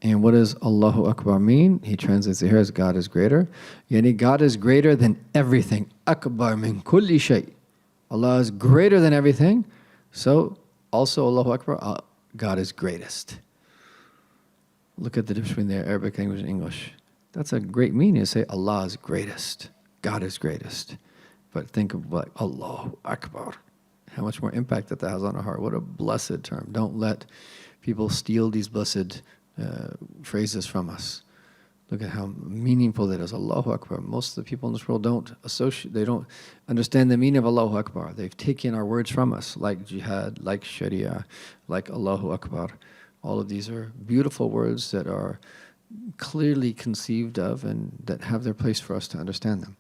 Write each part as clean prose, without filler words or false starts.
And what does Allahu Akbar mean? He translates it here as God is greater. Yani God is greater than everything. Akbar min kulli shay. Allah is greater than everything. So also Allahu Akbar, God is greatest. Look at the difference between the Arabic language and English. That's a great meaning to say Allah is greatest. God is greatest. But think of like Allahu Akbar. How much more impact that has on our heart. What a blessed term. Don't let people steal these blessed phrases from us. Look at how meaningful that is. Allahu Akbar. Most of the people in this world don't understand the meaning of Allahu Akbar. They've taken our words from us, like jihad, like sharia, like Allahu Akbar. All of these are beautiful words that are clearly conceived of and that have their place for us to understand them.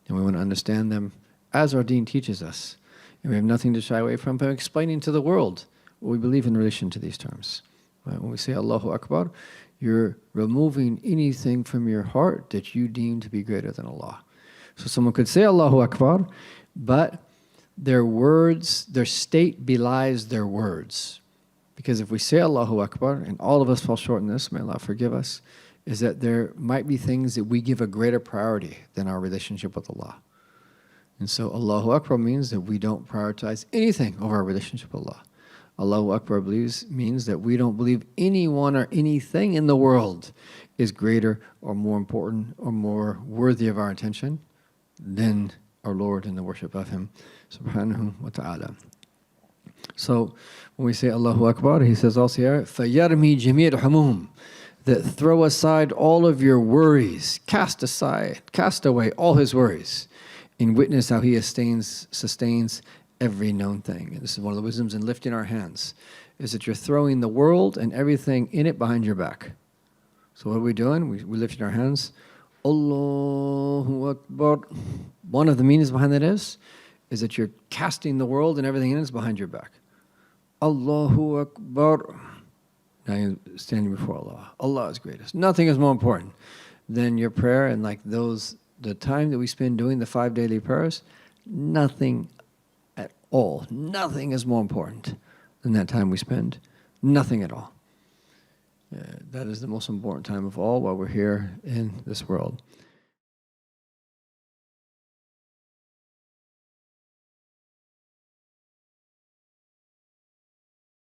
And we want to understand them as our deen teaches us. And we have nothing to shy away from explaining to the world what we believe in relation to these terms. When we say Allahu Akbar, you're removing anything from your heart that you deem to be greater than Allah. So someone could say Allahu Akbar, but their words, their state belies their words. Because if we say Allahu Akbar, and all of us fall short in this, may Allah forgive us, is that there might be things that we give a greater priority than our relationship with Allah. And so Allahu Akbar means that we don't prioritize anything over our relationship with Allah. Allahu Akbar means that we don't believe anyone or anything in the world is greater or more important or more worthy of our attention than our Lord and the worship of Him, subhanahu wa ta'ala. So when we say Allahu Akbar, he says also here, فَيَرْمِي جَمِيعَ الْحُمُومِ, that throw aside all of your worries, cast away all his worries, and witness how he sustains every known thing. And this is one of the wisdoms in lifting our hands, is that you're throwing the world and everything in it behind your back. So what are we doing? We're lifting our hands. Allahu Akbar. One of the meanings behind that is that you're casting the world and everything in it is behind your back. Allahu Akbar. Now you're standing before Allah. Allah is greatest. Nothing is more important than your prayer, and like the time that we spend doing the 5 daily prayers, nothing at all. Nothing is more important than that time we spend. Nothing at all. That is the most important time of all while we're here in this world.